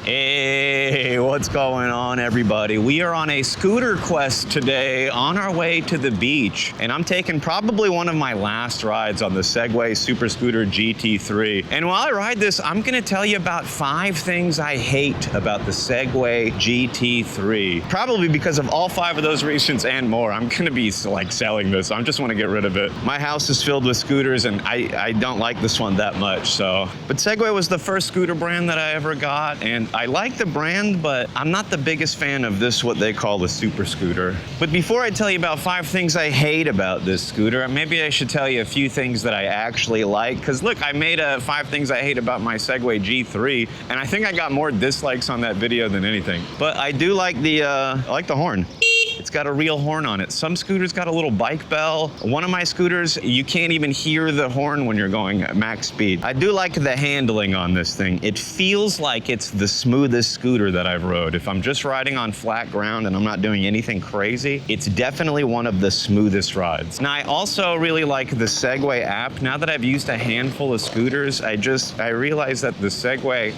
Hey, what's going on, everybody? We are on a scooter quest today on our way to the beach, and I'm taking probably one of my last rides on the Segway SuperScooter GT3. And while I ride this, I'm gonna tell you about 5 things I hate about the Segway GT3. Probably because of all 5 of those reasons and more. I'm gonna be like selling this. I just wanna get rid of it. My house is filled with scooters and I don't like this one that much, so. But Segway was the first scooter brand that I ever got, and I like the brand, but I'm not the biggest fan of this, what they call the SuperScooter. But before I tell you about 5 things I hate about this scooter, maybe I should tell you a few things that I actually like. Because look, I made a 5 things I hate about my Segway G3, and I think I got more dislikes on that video than anything. But I do like the horn. It's got a real horn on it. Some scooters got a little bike bell. One of my scooters, you can't even hear the horn when you're going at max speed. I do like the handling on this thing. It feels like it's the smoothest scooter that I've rode. If I'm just riding on flat ground and I'm not doing anything crazy, it's definitely one of the smoothest rides. Now, I also really like the Segway app. Now that I've used a handful of scooters, I realize that the Segway,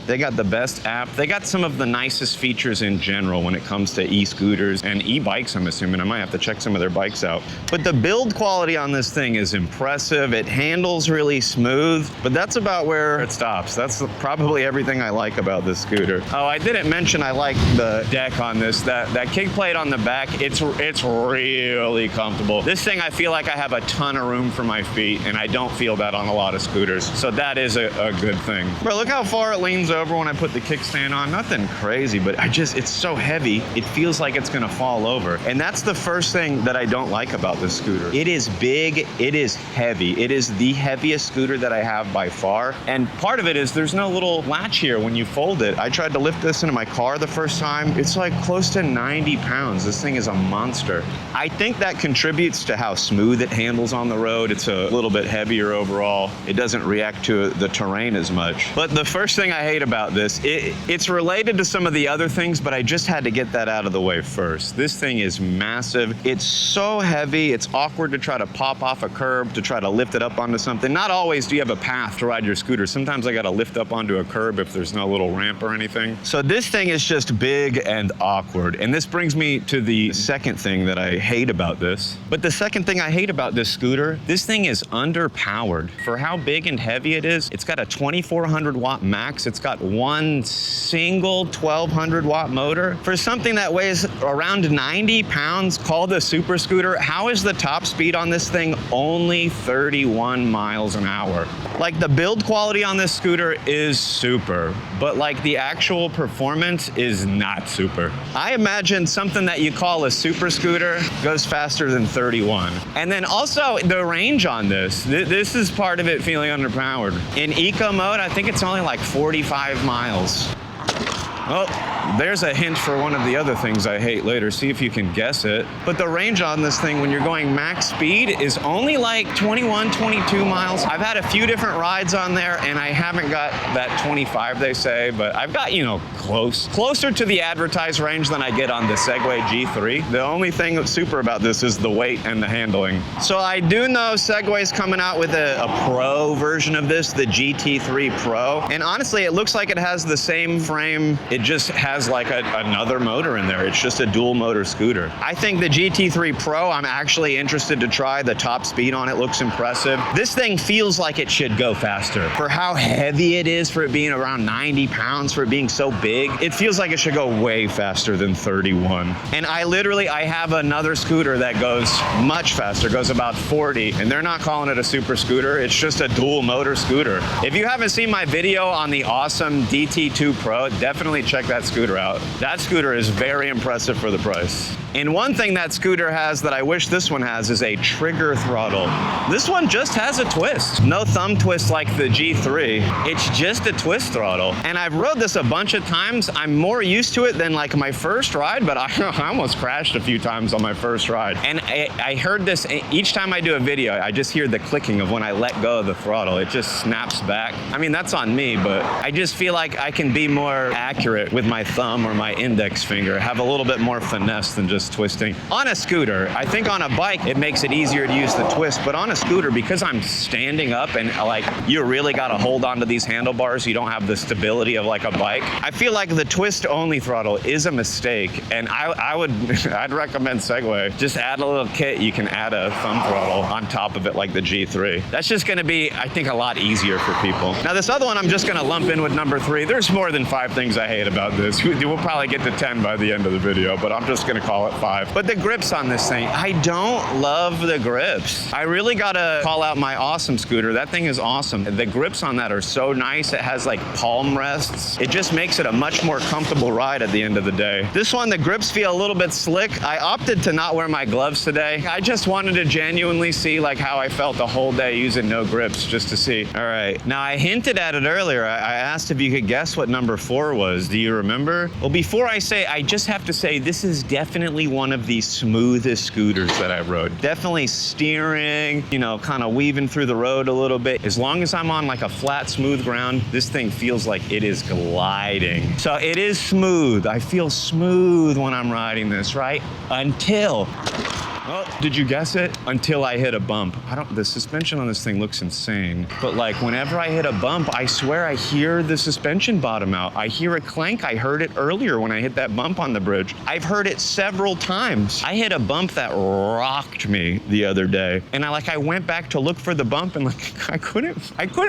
they got the best app. They got some of the nicest features in general when it comes to e-scooters and e-bikes, I'm assuming. I might have to check some of their bikes out. But the build quality on this thing is impressive. It handles really smooth, but that's about where it stops. That's probably everything I like about this scooter. Oh, I didn't mention I like the deck on this. That kick plate on the back, it's really comfortable. This thing, I feel like I have a ton of room for my feet, and I don't feel that on a lot of scooters. So that is a good thing. Bro, look how far it leans over when I put the kickstand on. Nothing crazy, but it's so heavy, it feels like it's gonna fall over. And that's the first thing that I don't like about this scooter. It is big, it is heavy. It is the heaviest scooter that I have by far. And part of it is there's no little latch here when you fold it. I tried to lift this into my car the first time. It's like close to 90 pounds. This thing is a monster. I think that contributes to how smooth it handles on the road. It's a little bit heavier overall. It doesn't react to the terrain as much. But the first thing I hate about this, it's related to some of the other things, but I just had to get that out of the way first. This thing is massive. It's so heavy, it's awkward to try to pop off a curb, to try to lift it up onto something. Not always do you have a path to ride your scooter. Sometimes I gotta lift up onto a curb if there's no little ramp or anything. So this thing is just big and awkward. And this brings me to the second thing that I hate about this. But the second thing I hate about this scooter, this thing is underpowered. For how big and heavy it is, it's got a 2400 watt max. It's got one single 1200 watt motor. For something that weighs around 90 pounds called a SuperScooter, how is the top speed on this thing only 31 miles an hour? Like, the build quality on this scooter is super, but like the actual performance is not super. I imagine something that you call a SuperScooter goes faster than 31. And then also the range on this is part of it feeling underpowered. In eco mode, I think it's only like 45 miles. Oh, there's a hint for one of the other things I hate later. See if you can guess it. But the range on this thing when you're going max speed is only like 21, 22 miles. I've had a few different rides on there and I haven't got that 25 they say, but I've got, closer to the advertised range than I get on the Segway G3. The only thing that's super about this is the weight and the handling. So I do know Segway's coming out with a pro version of this, the GT3 Pro. And honestly, it looks like it has the same frame. It just has like another motor in there. It's just a dual motor scooter. I think the GT3 Pro, I'm actually interested to try. The top speed on it looks impressive. This thing feels like it should go faster. For how heavy it is, for it being around 90 pounds, for it being so big, it feels like it should go way faster than 31. And I have another scooter that goes much faster, goes about 40, and they're not calling it a SuperScooter. It's just a dual motor scooter. If you haven't seen my video on the awesome DT2 Pro, definitely check that scooter out. That scooter is very impressive for the price. And one thing that scooter has that I wish this one has is a trigger throttle. This one just has a twist. No thumb twist like the G3. It's just a twist throttle. And I've rode this a bunch of times. I'm more used to it than like my first ride, but I almost crashed a few times on my first ride. And I heard this, each time I do a video, I just hear the clicking of when I let go of the throttle. It just snaps back. I mean, that's on me, but I just feel like I can be more accurate accurate with my thumb or my index finger, have a little bit more finesse than just twisting. On a scooter, I think on a bike, it makes it easier to use the twist, but on a scooter, because I'm standing up and like, you really gotta hold onto these handlebars, you don't have the stability of like a bike. I feel like the twist only throttle is a mistake, and I'd recommend Segway. Just add a little kit, you can add a thumb throttle on top of it like the G3. That's just gonna be, I think, a lot easier for people. Now this other one I'm just gonna lump in with number 3. There's more than 5 things I hate about this. We'll probably get to 10 by the end of the video, but I'm just gonna call it 5. But the grips on this thing, I don't love the grips. I really gotta call out my awesome scooter. That thing is awesome. The grips on that are so nice. It has like palm rests. It just makes it a much more comfortable ride at the end of the day. This one, the grips feel a little bit slick. I opted to not wear my gloves today. I just wanted to genuinely see like how I felt the whole day using no grips, just to see. All right, now I hinted at it earlier. I asked if you could guess what number 4 was. Do you remember? Well, before I say, I just have to say this is definitely one of the smoothest scooters that I rode. Definitely steering, you know, kind of weaving through the road a little bit. As long as I'm on like a flat, smooth ground, this thing feels like it is gliding. So it is smooth. I feel smooth when I'm riding this, right? Until, oh, did you guess it? Until I hit a bump. The suspension on this thing looks insane. But like whenever I hit a bump, I swear I hear the suspension bottom out. I hear a clank. I heard it earlier when I hit that bump on the bridge. I've heard it several times. I hit a bump that rocked me the other day. And I went back to look for the bump and like, I couldn't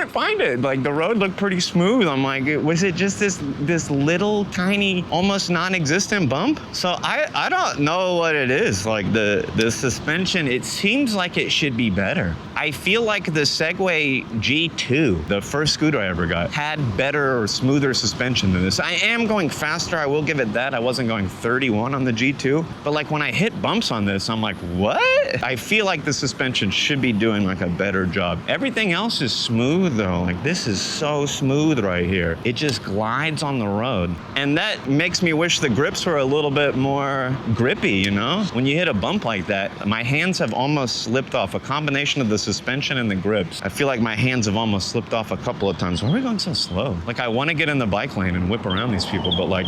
find it. Like the road looked pretty smooth. I'm like, was it just this little tiny, almost non-existent bump? So I don't know what it is. Like the suspension, it seems like it should be better. I feel like the Segway G2, the first scooter I ever got, had better or smoother suspension than this. I am going faster, I will give it that. I wasn't going 31 on the G2, but like when I hit bumps on this, I'm like, what? I feel like the suspension should be doing like a better job. Everything else is smooth though. Like this is so smooth right here. It just glides on the road. And that makes me wish the grips were a little bit more grippy, you know? When you hit a bump like that, my hands have almost slipped off. A combination of the suspension and the grips. I feel like my hands have almost slipped off a couple of times. Why are we going so slow? Like I want to get in the bike lane and whip around these people, but like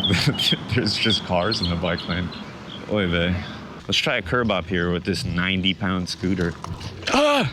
there's just cars in the bike lane. Oy vey. Let's try a curb up here with this 90-pound scooter. Ah!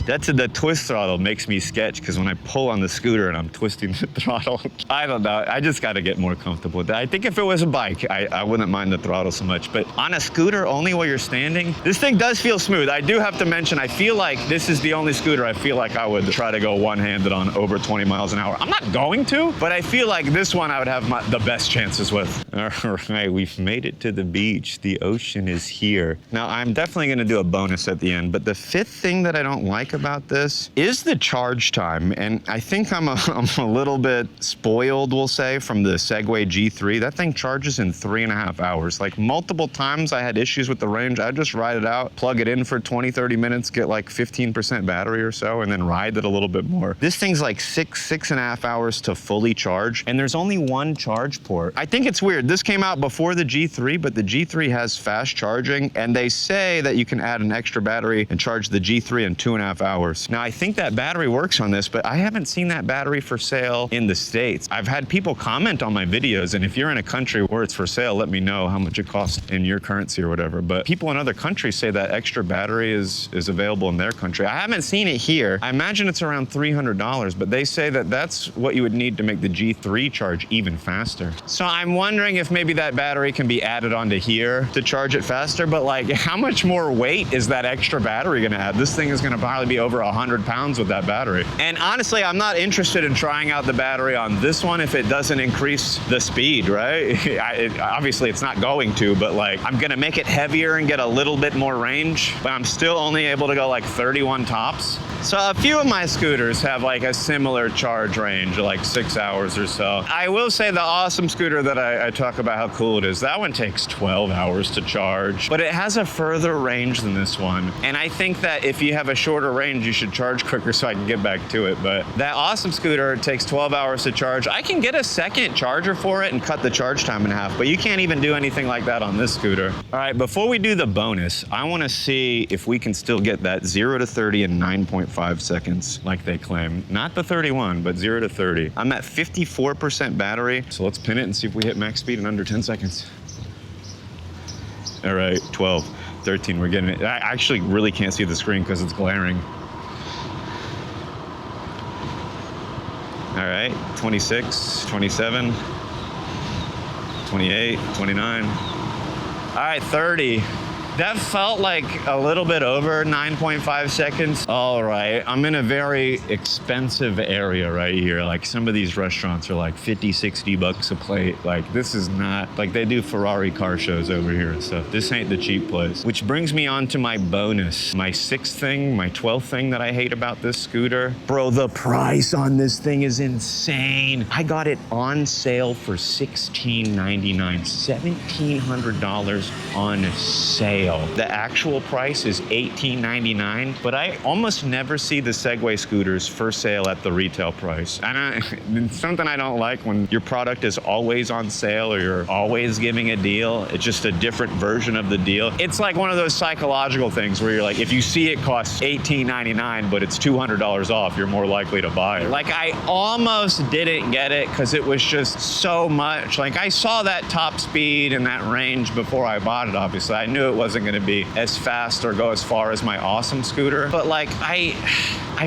That's the twist throttle makes me sketch because when I pull on the scooter and I'm twisting the throttle, I don't know. I just got to get more comfortable with that. I think if it was a bike, I wouldn't mind the throttle so much. But on a scooter, only while you're standing, this thing does feel smooth. I do have to mention, I feel like this is the only scooter I feel like I would try to go one-handed on over 20 miles an hour. I'm not going to, but I feel like this one I would have the best chances with. All right, we've made it to the beach. The ocean is here. Now, I'm definitely going to do a bonus at the end, but the 5th thing that I don't like about this is the charge time. And I think I'm a little bit spoiled, we'll say, from the Segway G3. That thing charges in 3.5 hours. Like multiple times I had issues with the range. I just ride it out, plug it in for 20, 30 minutes, get like 15% battery or so, and then ride it a little bit more. This thing's like 6.5 hours to fully charge, and there's only one charge port. I think it's weird. This came out before the G3, but the G3 has fast charging, and they say that you can add an extra battery and charge the G3 in 2.5 hours. Now, I think that battery works on this, but I haven't seen that battery for sale in the States. I've had people comment on my videos, and if you're in a country where it's for sale, let me know how much it costs in your currency or whatever. But people in other countries say that extra battery is available in their country. I haven't seen it here. I imagine it's around $300, but they say that that's what you would need to make the G3 charge even faster. So I'm wondering if maybe that battery can be added onto here to charge it faster, but like how much more weight is that extra battery gonna add? This thing is gonna probably be over 100 pounds with that battery. And honestly, I'm not interested in trying out the battery on this one if it doesn't increase the speed, right? Obviously, it's not going to, but like, I'm gonna make it heavier and get a little bit more range, but I'm still only able to go like 31 tops. So a few of my scooters have like a similar charge range, like 6 hours or so. I will say the awesome scooter that I talk about how cool it is, that one takes 12 hours to charge, but it has a further range than this one. And I think that if you have a shorter range, you should charge quicker so I can get back to it. But that awesome scooter takes 12 hours to charge. I can get a second charger for it and cut the charge time in half, but you can't even do anything like that on this scooter. All right, before we do the bonus, I want to see if we can still get that 0 to 30 in 9.5 seconds like they claim. Not the 31, but 0 to 30. I'm at 54% battery, so let's pin it and see if we hit max speed in under 10 seconds. All right, 12, 13, we're getting it. I actually really can't see the screen because it's glaring. All right, 26, 27, 28, 29. All right, 30. That felt like a little bit over 9.5 seconds. All right, I'm in a very expensive area right here. Like some of these restaurants are like 50, 60 bucks a plate. Like this is not, like they do Ferrari car shows over here and stuff. This ain't the cheap place. Which brings me on to my bonus. My 6th thing, my 12th thing that I hate about this scooter. Bro, the price on this thing is insane. I got it on sale for $16.99, $1,700 on sale. The actual price is $18.99, but I almost never see the Segway scooters for sale at the retail price. And it's something I don't like when your product is always on sale or you're always giving a deal. It's just a different version of the deal. It's like one of those psychological things where you're like, if you see it costs $18.99, but it's $200 off, you're more likely to buy it. Like I almost didn't get it because it was just so much. Like I saw that top speed and that range before I bought it, obviously. I knew it wasn't gonna be as fast or go as far as my awesome scooter, but like I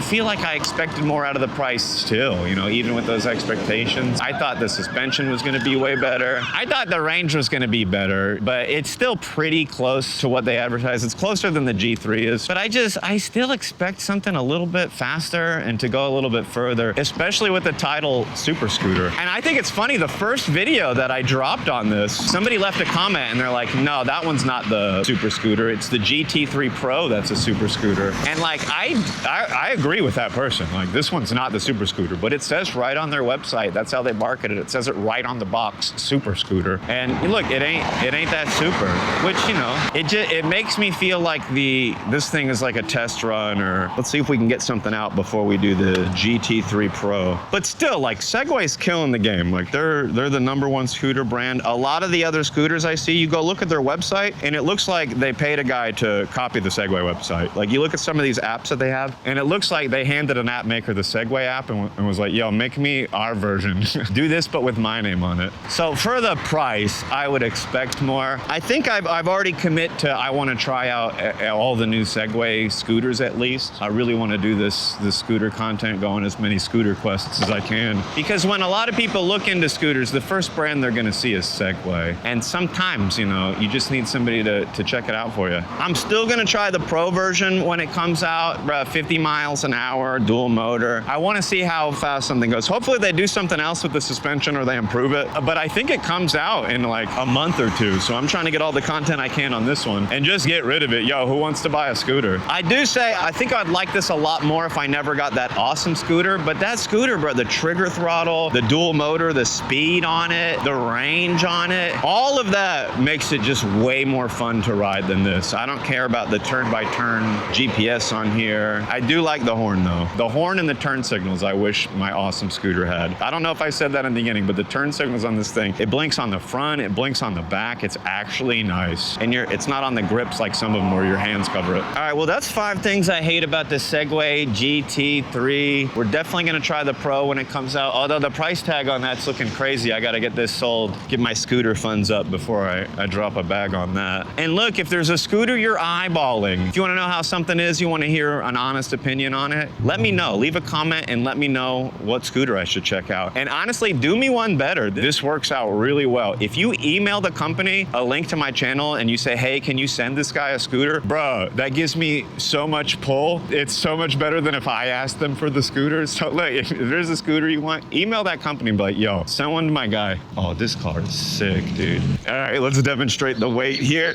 feel like I expected more out of the price still, you know, even with those expectations. I thought the suspension was gonna be way better. I thought the range was gonna be better, but it's still pretty close to what they advertise. It's closer than the G3 is, but I still expect something a little bit faster and to go a little bit further, especially with the title SuperScooter. And I think it's funny, the first video that I dropped on this, somebody left a comment and they're like, no, that one's not the SuperScooter, it's the GT3 Pro that's a SuperScooter. And like, I agree with that person. Like, this one's not the SuperScooter, but it says right on their website, that's how they market it. It says it right on the box, SuperScooter. And look, it ain't that super, which, you know, it makes me feel like this thing is like a test run, or let's see if we can get something out before we do the GT3 Pro. But still, like, Segway's killing the game. Like, they're the #1 scooter brand. A lot of the other scooters I see, you go look at their website, and it looks like they paid a guy to copy the Segway website. Like, you look at some of these apps that they have, and it looks like they handed an app maker the Segway app and was like, yo, make me our version. Do this, but with my name on it. So for the price, I would expect more. I think I've already commit to, I want to try out all the new Segway scooters at least. I really want to do this scooter content, go on as many scooter quests as I can. Because when a lot of people look into scooters, the first brand they're going to see is Segway. And sometimes, you know, you just need somebody to check it out for you. I'm still going to try the Pro version when it comes out, 50 miles an hour, dual motor. I want to see how fast something goes. Hopefully they do something else with the suspension or they improve it. But I think it comes out in like a month or two. So I'm trying to get all the content I can on this one and just get rid of it. Yo, who wants to buy a scooter? I do say, I think I'd like this a lot more if I never got that awesome scooter. But that scooter, bro, the trigger throttle, the dual motor, the speed on it, the range on it, all of that makes it just way more fun to ride than this. I don't care about the turn-by-turn GPS on here. I do like the horn though. The horn and the turn signals I wish my awesome scooter had. I don't know if I said that in the beginning, but the turn signals on this thing, it blinks on the front, it blinks on the back. It's actually nice. And it's not on the grips like some of them where your hands cover it. All right, well, that's 5 things I hate about the Segway GT3. We're definitely gonna try the Pro when it comes out, although the price tag on that's looking crazy. I gotta get this sold, get my scooter funds up before I drop a bag on that. And look, if there's a scooter you're eyeballing, if you wanna know how something is, you wanna hear an honest opinion on it, let me know. Leave a comment and let me know what scooter I should check out. And honestly, do me one better. This works out really well. If you email the company a link to my channel and you say, hey, can you send this guy a scooter? Bro, that gives me so much pull. It's so much better than if I asked them for the scooter. So look, if there's a scooter you want, email that company and be like, yo, send one to my guy. Oh, this car is sick, dude. All right, let's demonstrate the weight here.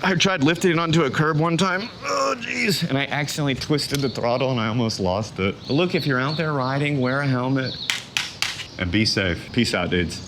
I tried lifting it onto a curb one time. Oh, geez. And I accidentally twisted the throttle and I almost lost it. But look, if you're out there riding, wear a helmet and be safe. Peace out, dudes.